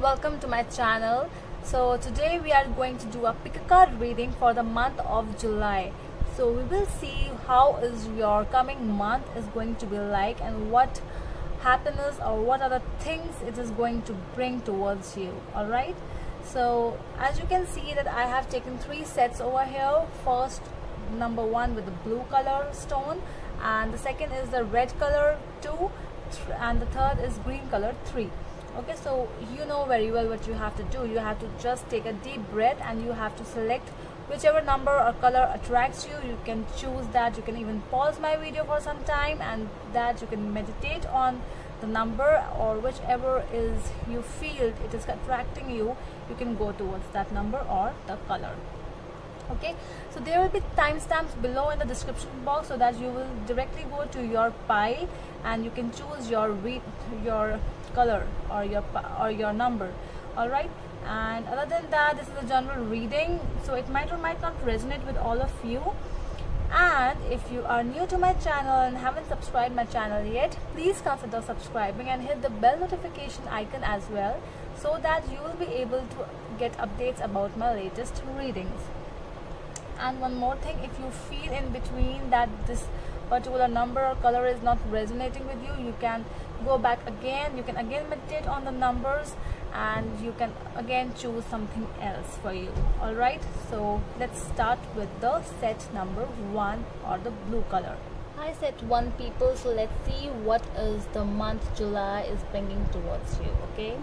welcome to my channel. So today we are going to do a pick a card reading for the month of July. So we will see how is your coming month is going to be like and what happiness or what are the things it is going to bring towards you. Alright, so as you can see that I have taken 3 sets over here. First, number 1 with the blue color stone, and the second is the red color 2, and the third is green color 3. Okay, so you know very well what you have to do. You have to just take a deep breath and you have to select whichever number or color attracts you. You can choose that. You can even pause my video for some time and that you can meditate on the number, or whichever is you feel it is attracting you, you can go towards that number or the color. Okay, so there will be timestamps below in the description box so that you will directly go to your pile and you can choose your color or your number. All right, and other than that, this is a general reading, so it might or might not resonate with all of you. And if you are new to my channel and haven't subscribed my channel yet, please consider subscribing and hit the bell notification icon as well, so that you will be able to get updates about my latest readings. And one more thing, if you feel in between that this particular number or color is not resonating with you, you can go back again. You can again meditate on the numbers and you can again choose something else for you. Alright, so let's start with the set number 1 or the blue color. Hi set 1 people, so let's see what is the month July is bringing towards you. Okay,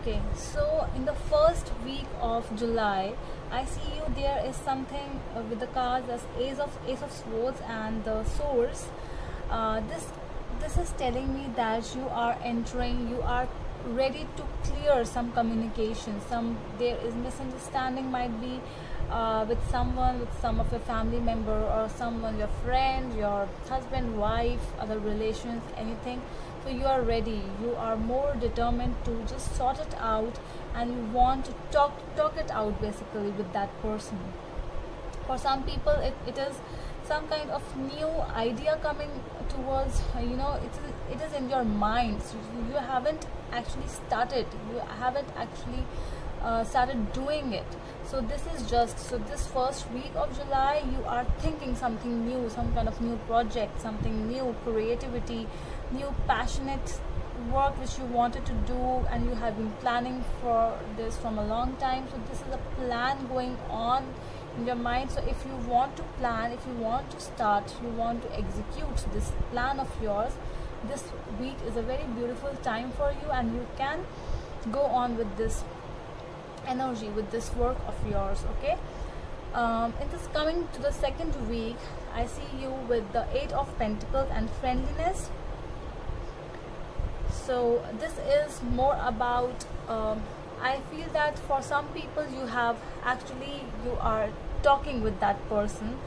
okay, so in the first week of July, I see you there is something with the cards as Ace of Swords and the Swords. This is telling me that you are entering, you are ready to clear some communication. There is misunderstanding might be with someone, with some of your family member or someone, your friend, your husband, wife, other relations, anything. So you are ready, you are more determined to just sort it out and you want to talk it out basically with that person. For some people it is some kind of new idea coming towards, it is in your mind. So you haven't actually started, started doing it. So this first week of July, you are thinking something new, some kind of new project, something new, creativity, new passionate work which you wanted to do and you have been planning for this from a long time. So this is a plan going on in your mind. So if you want to plan, if you want to start, you want to execute this plan of yours, this week is a very beautiful time for you and you can go on with this energy, with this work of yours. Okay, in this coming to the second week, I see you with the 8 of Pentacles and friendliness. So this is more about, I feel that for some people you are talking with that person,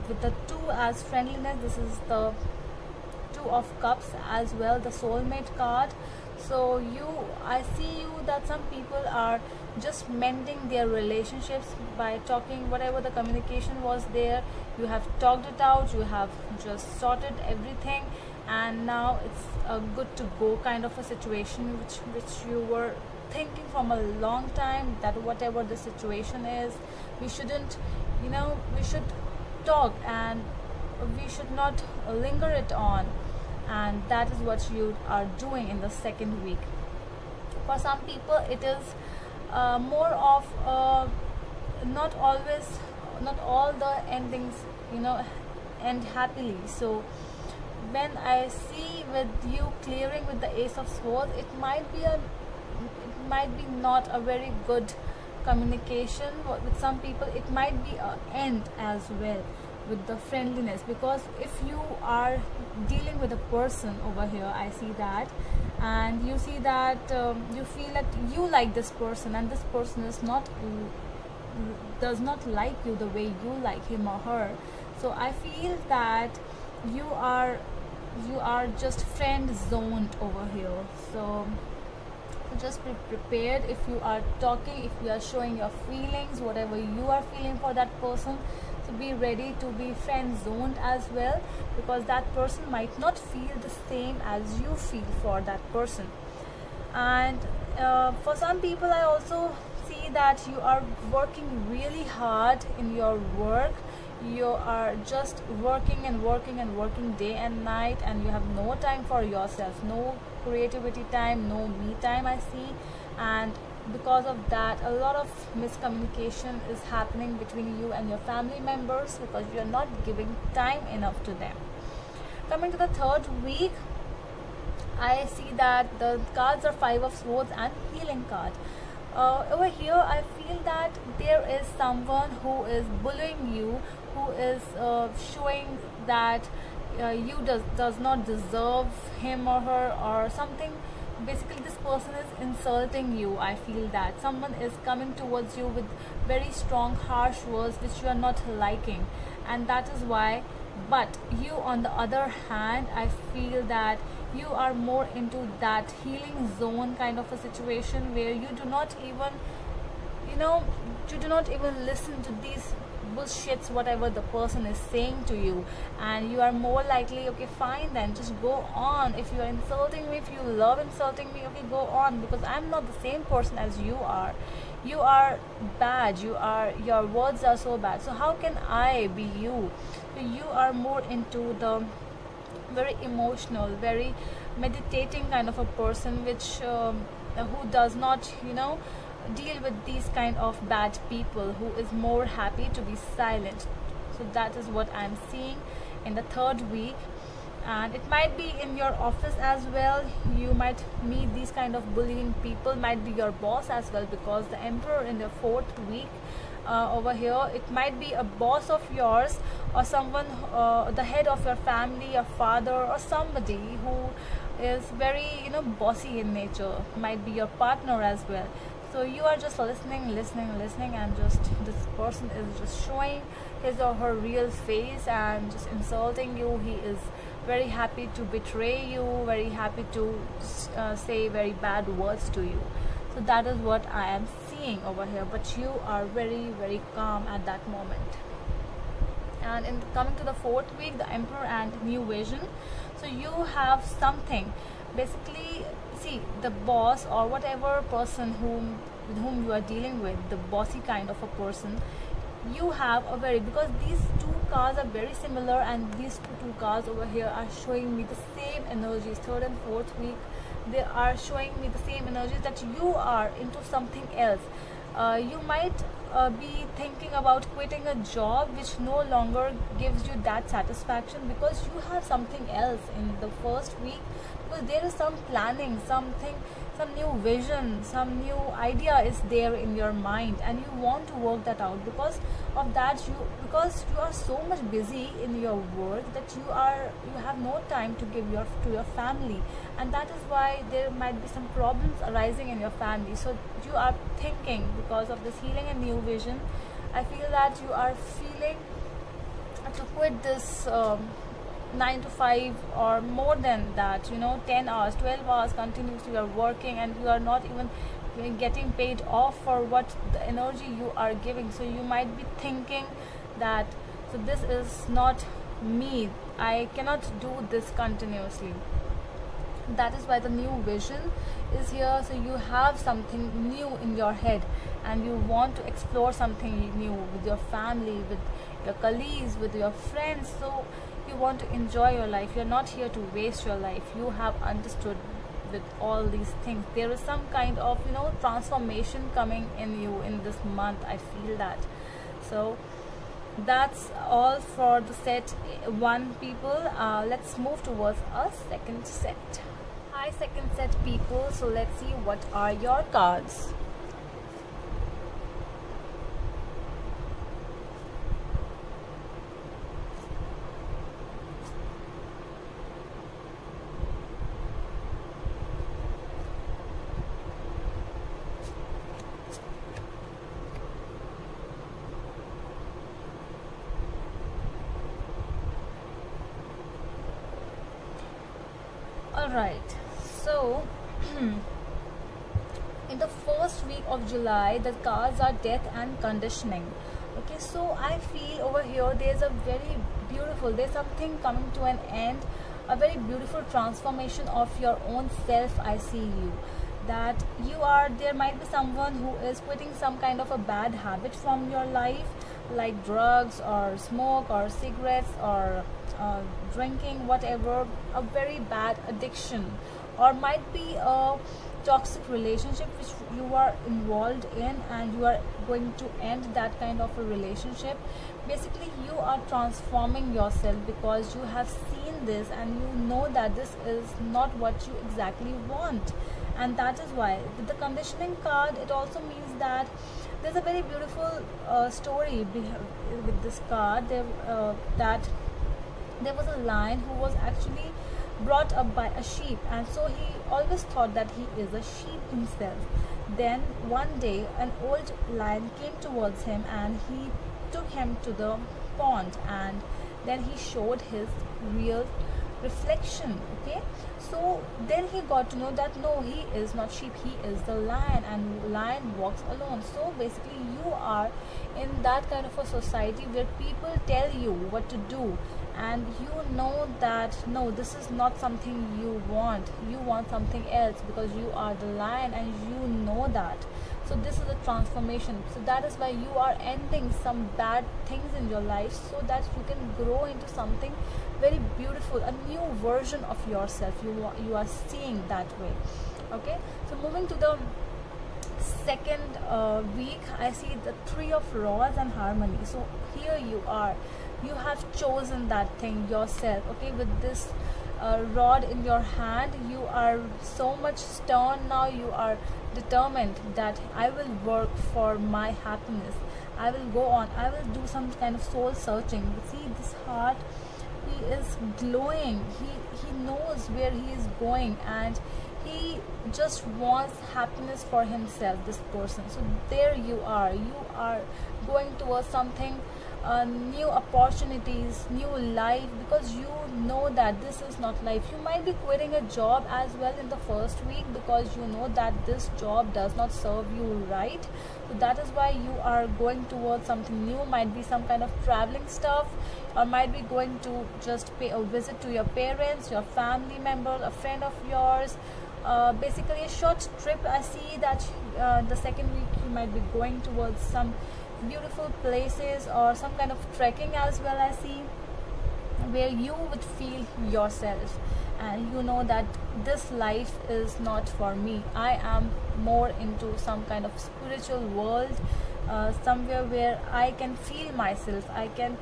with the 2 as friendliness. This is the 2 of Cups as well, the soulmate card. So I see you that some people are just mending their relationships by talking. Whatever the communication was there, you have talked it out, you have just sorted everything, and now it's a good to go kind of a situation which you were thinking from a long time, that whatever the situation is, we shouldn't, we should talk and we should not linger it on. And that is what you are doing in the second week. For some people it is more of not all the endings end happily. So when I see with you clearing with the Ace of Swords, it might be not a very good communication. With some people it might be an end as well with the friendliness, because if you are dealing with a person over here, I see that, and you see that you feel that you like this person and this person is not does not like you the way you like him or her. So I feel that you are just friend zoned over here. So just be prepared. If you are talking, if you are showing your feelings, whatever you are feeling for that person, so be ready to be friend zoned as well, because that person might not feel the same as you feel for that person. And for some people, I also see that you are working really hard in your work. You are just working and working and working day and night, and you have no time for yourself, no creativity time, no me time, I see. And because of that, a lot of miscommunication is happening between you and your family members, because you are not giving time enough to them. Coming to the third week, I see that the cards are Five of Swords and Healing card. Over here, I feel that there is someone who is bullying you, who is showing that you does not deserve him or her or something. Basically, this person is insulting you. I feel that someone is coming towards you with very strong, harsh words which you are not liking, and that is why. But you, on the other hand, I feel that you are more into that healing zone kind of a situation, where you do not even, you do not even listen to these bullshits whatever the person is saying to you, and you are more likely, okay, fine, then just go on. If you are insulting me, if you love insulting me, okay, go on, because I'm not the same person as you are. You are bad, your words are so bad, so how can I be you? So you are more into the very emotional, very meditating kind of a person, which who does not deal with these kind of bad people, who is more happy to be silent. So that is what I'm seeing in the third week. And it might be in your office as well. You might meet these kind of bullying people, might be your boss as well, because the Emperor in the fourth week over here, it might be a boss of yours, or someone, the head of your family, your father, or somebody who is very bossy in nature. Might be your partner as well. So you are just listening, and just this person is just showing his or her real face and just insulting you. He is very happy to betray you, very happy to say very bad words to you. So that is what I am seeing over here. But you are very, very calm at that moment. And in coming to the fourth week, the Emperor and New Vision. So you have something, basically, see, the boss or whatever person with whom you are dealing with, the bossy kind of a person, you have a very, because these two cards are very similar, and these two cards over here are showing me the same energies. Third and fourth week, they are showing me the same energies, that you are into something else. You might be thinking about quitting a job which no longer gives you that satisfaction, because you have something else in the first week, because there is some planning, something, some new vision, some new idea is there in your mind, and you want to work that out. Because of that, because you are so much busy in your work that you have no time to give to your family, and that is why there might be some problems arising in your family. So you are thinking, because of this healing and new vision, I feel that you are feeling to quit this 9 to 5 or more than that, 10 hours, 12 hours continuously you are working, and you are not even getting paid off for what the energy you are giving. So you might be thinking that, so this is not me, I cannot do this continuously. That is why the new vision is here. So you have something new in your head, and you want to explore something new with your family, with your colleagues, with your friends. So you want to enjoy your life. You're not here to waste your life. You have understood with all these things. There is some kind of transformation coming in you in this month. I feel that. So that's all for the set 1, people. Let's move towards a second set. Hi, second set, people. So let's see what are your cards. Alright, so in the first week of July, the cards are death and conditioning. Okay, so I feel over here there's a very beautiful, there's something coming to an end, a very beautiful transformation of your own self. I see you, that you are, there might be someone who is quitting some kind of a bad habit from your life, like drugs or smoke or cigarettes or drinking, whatever, a very bad addiction, or might be a toxic relationship which you are involved in and you are going to end that kind of a relationship. Basically you are transforming yourself because you have seen this and you know that this is not what you exactly want, and that is why with the conditioning card it also means that there's a very beautiful story with this card. That there was a lion who was actually brought up by a sheep, and so he always thought that he is a sheep himself. Then one day an old lion came towards him and he took him to the pond, and then he showed his real reflection. Okay, so then he got to know that no, he is not sheep, he is the lion, and lion walks alone. So basically you are in that kind of a society where people tell you what to do, and you know that no, this is not something you want something else, because you are the lion and you know that. So this is a transformation. So that is why you are ending some bad things in your life so that you can grow into something very beautiful, a new version of yourself. You are seeing that way. Okay, so moving to the second week, I see the Three of Rods and Harmony. So here you are, you have chosen that thing yourself. Okay, with this rod in your hand, you are so much stern now. You are determined that I will work for my happiness, I will go on, I will do some kind of soul searching. See this heart, he is glowing, he knows where he is going, and he just wants happiness for himself, this person. So there you are going towards something, new opportunities, new life, because you know that this is not life. You might be quitting a job as well in the first week because you know that this job does not serve you right. So that is why you are going towards something new. Might be some kind of traveling stuff, or might be going to just pay a visit to your parents, your family member, a friend of yours, basically a short trip. I see that the second week you might be going towards some beautiful places or some kind of trekking as well. I see where you would feel yourself and you know that this life is not for me. I am more into some kind of spiritual world, somewhere where I can feel myself, I can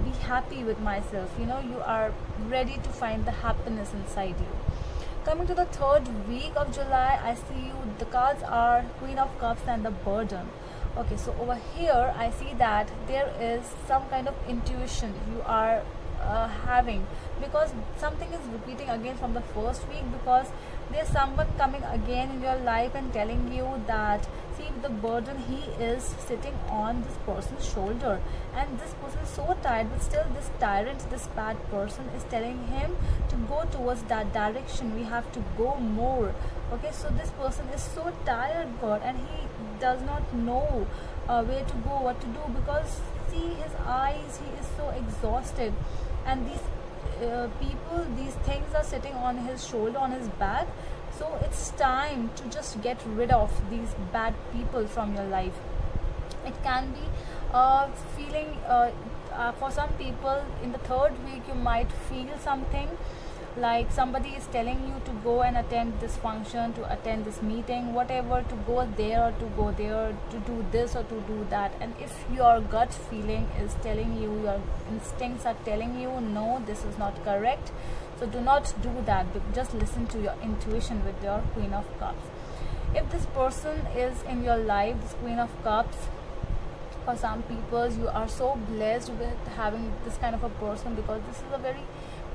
be happy with myself. You know, you are ready to find the happiness inside you. Coming to the third week of July, I see you, the cards are Queen of Cups and the Burden. Okay, so over here I see that there is some kind of intuition you are having, because something is repeating again from the first week, because there's someone coming again in your life and telling you that, see, the burden, he is sitting on this person's shoulder, and this person is so tired, but still this tyrant, this bad person is telling him to go towards that direction. We have to go more. Okay, so this person is so tired, God, and he does not know where to go, what to do, because see his eyes, he is so exhausted, and these people, these things are sitting on his shoulder, on his back. So it's time to just get rid of these bad people from your life. It can be feeling for some people in the third week you might feel something like somebody is telling you to go and attend this function, to attend this meeting, whatever, to go there or to go there, to do this or to do that. And if your gut feeling is telling you, your instincts are telling you, no, this is not correct, so do not do that. Just listen to your intuition with your Queen of Cups. If this person is in your life, this Queen of Cups, for some people you are so blessed with having this kind of a person, because this is a very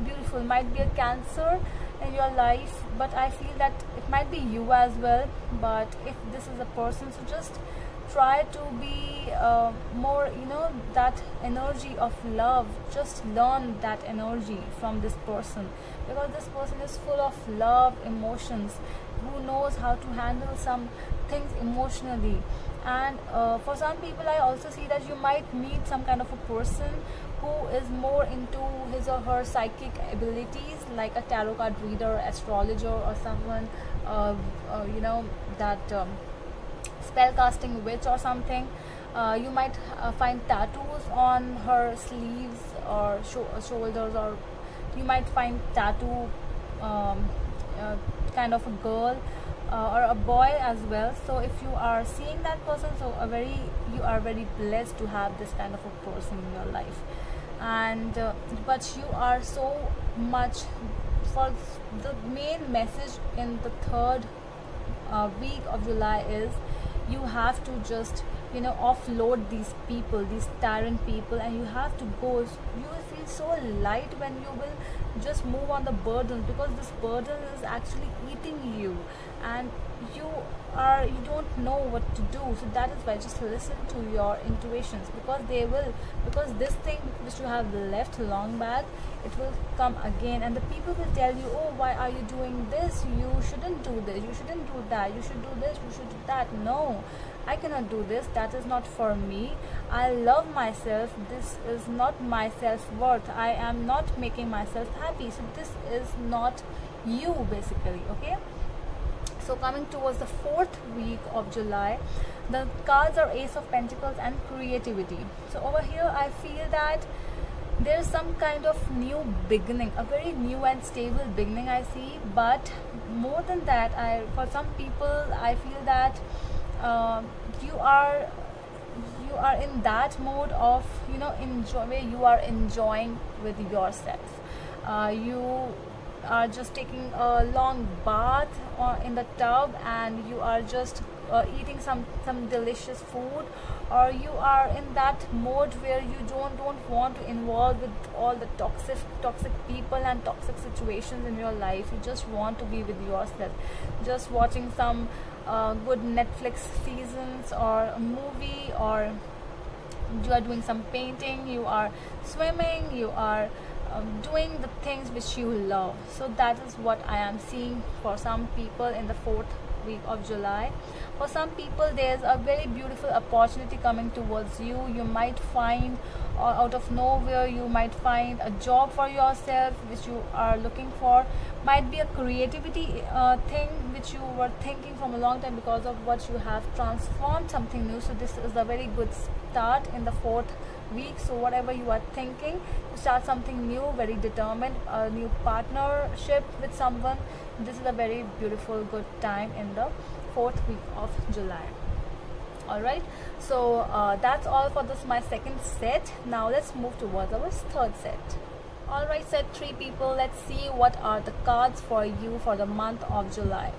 beautiful, might be a Cancer in your life, but I feel that it might be you as well. But if this is a person, so just try to be more, that energy of love. Just learn that energy from this person, because this person is full of love, emotions, who knows how to handle some things emotionally. And for some people, I also see that you might meet some kind of a person who is more into his or her psychic abilities, like a tarot card reader, astrologer, or someone that spell casting witch or something. You might find tattoos on her sleeves or shoulders, or you might find tattoo kind of a girl or a boy as well. So if you are seeing that person, so you are very blessed to have this kind of a person in your life. And but you are so much, for the main message in the third week of July is, you have to just offload these people, these tyrant people, and you have to go. You will feel so light when you will just move on the burden, because this burden is actually eating you, and you don't know what to do. So that is why just listen to your intuitions, because this thing which you have left long back, it will come again, and the people will tell you, oh, why are you doing this? You shouldn't do this, you shouldn't do that, you should do this, you should do that. No, I cannot do this, that is not for me. I love myself, this is not my self-worth, I am not making myself happy. So this is not you, basically. Okay, so coming towards the fourth week of July, the cards are Ace of Pentacles and creativity. So over here I feel that there's some kind of new beginning, a very new and stable beginning I see. But more than that, for some people, I feel that you are in that mode of where you are enjoying with yourself. You are just taking a long bath in the tub, and you are just eating some delicious food, or you are in that mode where you don't want to involve with all the toxic people and toxic situations in your life. You just want to be with yourself, just watching some good Netflix seasons or a movie, or you are doing some painting, you are swimming, you are doing the things which you love. So that is what I am seeing for some people in the fourth week of July. For some people, there's a very beautiful opportunity coming towards you. You might find out of nowhere, you might find a job for yourself which you are looking for. Might be a creativity thing which you were thinking from a long time, because of what you have transformed something new. So this is a very good start in the fourth week. So whatever you are thinking, to start something new, very determined, a new partnership with someone, this is a very beautiful good time in the fourth week of July. Alright, so that's all for this my second set. Now let's move towards our third set. Alright, set 3 people, let's see what are the cards for you for the month of July.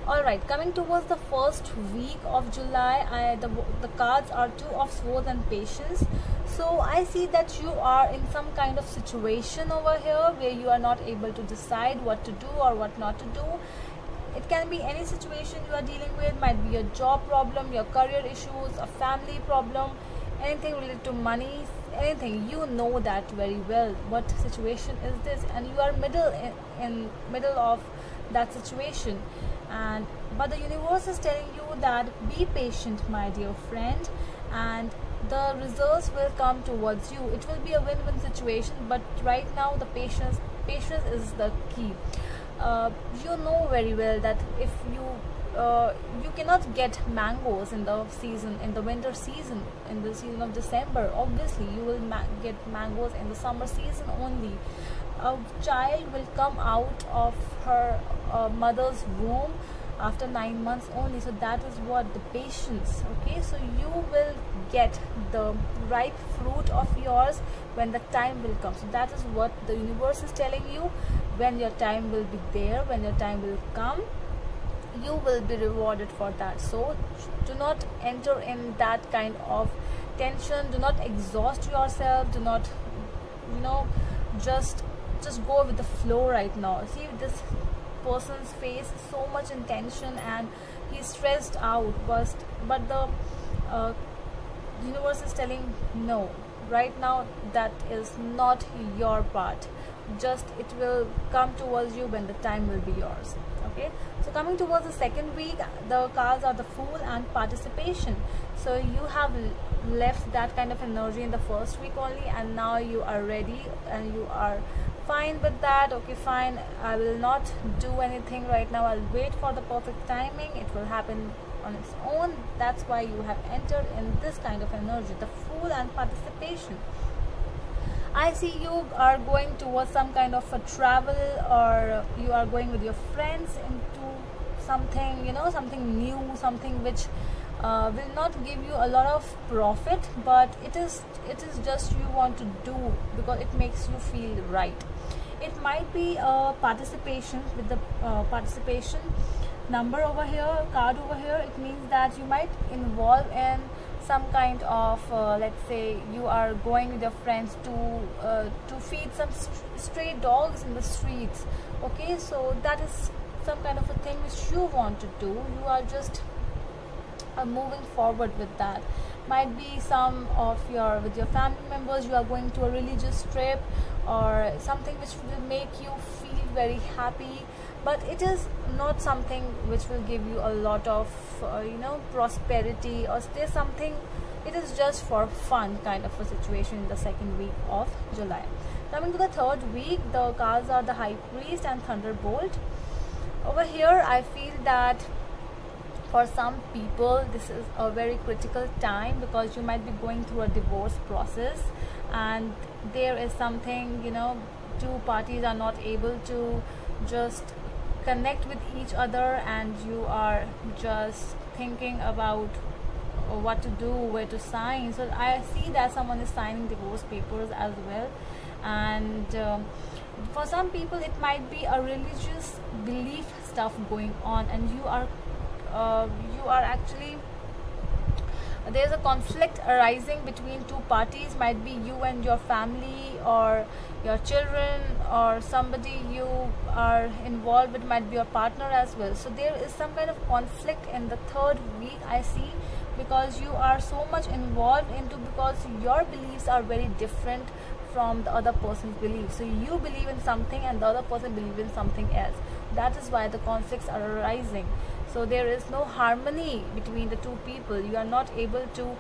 Alright, coming towards the first week of July, the cards are 2 of Swords and Patience. So I see that you are in some kind of situation over here where you are not able to decide what to do or what not to do. It can be any situation you are dealing with, might be a job problem, your career issues, a family problem, anything related to money, anything. You know that very well. What situation is this? And you are in middle of that situation. But the universe is telling you that be patient, my dear friend, and the results will come towards you. It will be a win-win situation, but right now the patience is the key. You know very well that if you cannot get mangoes in the season, in the winter season, in the season of December. Obviously you will get mangoes in the summer season only. A child will come out of her mother's womb after 9 months only. So that is what the patience. Okay, so you will get the ripe fruit of yours when the time will come. So that is what the universe is telling you. When your time will be there, when your time will come, you will be rewarded for that. So do not enter in that kind of tension, do not exhaust yourself, do not, you know, just go with the flow right now. See, this person's face is so much in tension and he's stressed out, but the universe is telling no, right now that is not your part. Just it will come towards you when the time will be yours. Okay, so coming towards the second week, the cards are the Fool and Participation. So you have left that kind of energy in the first week only, and now you are ready and you are fine with that. Okay, fine, I will not do anything right now, I'll wait for the perfect timing, it will happen on its own. That's why you have entered in this kind of energy, the Fool and Participation. I see you are going towards some kind of a travel, or you are going with your friends into something, you know, something new, something which will not give you a lot of profit, but it is just you want to do because it makes you feel right. It might be a participation with the participation number over here, card over here. It means that you might involve in some kind of let's say you are going with your friends to feed some stray dogs in the streets. Okay, so that is some kind of a thing which you want to do. You are just moving forward with that. Might be some of your with your family members, you are going to a religious trip or something which will make you feel very happy, but it is not something which will give you a lot of you know, prosperity, or there's something, it is just for fun kind of a situation in the second week of July. Coming to the third week, the cards are the High Priest and Thunderbolt. Over here I feel that for some people this is a very critical time, because you might be going through a divorce process and there is something, you know, two parties are not able to just connect with each other, and you are just thinking about what to do, where to sign. So I see that someone is signing divorce papers as well, and for some people it might be a religious belief stuff going on, and you are actually, there's a conflict arising between two parties. Might be you and your family, or your children, or somebody you are involved with, might be your partner as well. So there is some kind of conflict in the third week, I see, because you are so much involved into, because your beliefs are very different from the other person's beliefs. So you believe in something and the other person believes in something else. That is why the conflicts are arising. So there is no harmony between the two people. You are not able to,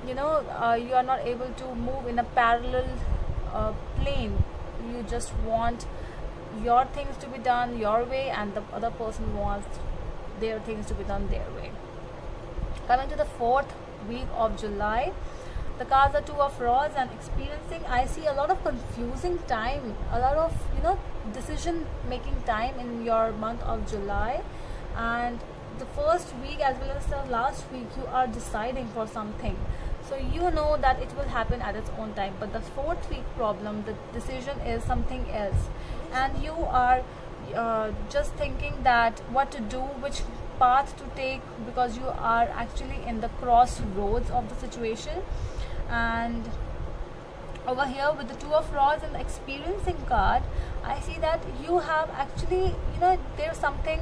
you know, you are not able to move in a parallel plane. You just want your things to be done your way, and the other person wants their things to be done their way. Coming to the fourth week of July, the cards are Two of Rods and Experiencing. I see a lot of confusing time, a lot of, you know, decision making time in your month of July. And the first week as well as the last week, you are deciding for something, so you know that it will happen at its own time. But the fourth week problem, the decision is something else, and you are just thinking that what to do, which path to take, because you are actually in the crossroads of the situation. And over here with the Two of Rods and the Experiencing card, I see that you have actually, you know, there's something,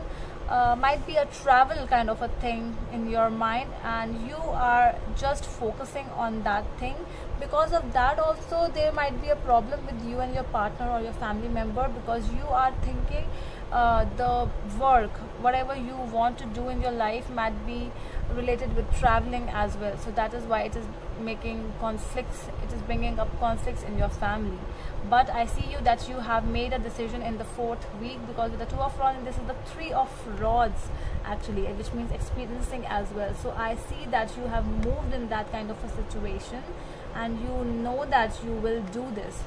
might be a travel kind of a thing in your mind, and you are just focusing on that thing. Because of that also there might be a problem with you and your partner or your family member, because you are thinking the work, whatever you want to do in your life, might be related with traveling as well. So that is why it is making conflicts, it is bringing up conflicts in your family. But I see you that you have made a decision in the fourth week, because with the Two of Rods, and this is the Three of Rods actually, which means experiencing as well. So I see that you have moved in that kind of a situation, and you know that you will do this.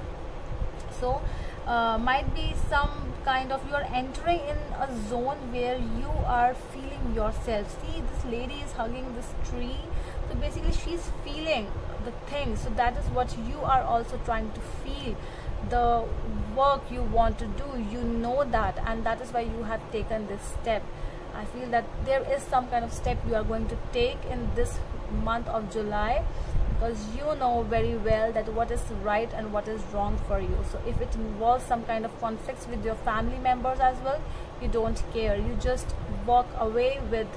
So might be some kind of, you are entering in a zone where you are feeling yourself. See, this lady is hugging this tree, so basically she's feeling the thing. So that is what you are also trying to feel, the work you want to do, you know that, and that is why you have taken this step. I feel that there is some kind of step you are going to take in this month of July, because you know very well that what is right and what is wrong for you. So if it involves some kind of conflicts with your family members as well, you don't care, you just walk away with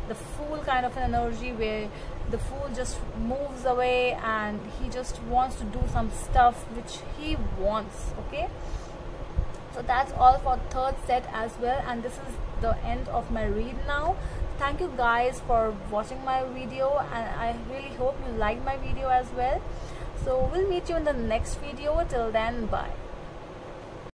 the fool kind of an energy, where the fool just moves away and he just wants to do some stuff which he wants. Okay, so that's all for third set as well, and this is the end of my read now. Thank you guys for watching my video, and I really hope you liked my video as well. So we'll meet you in the next video. Till then, bye.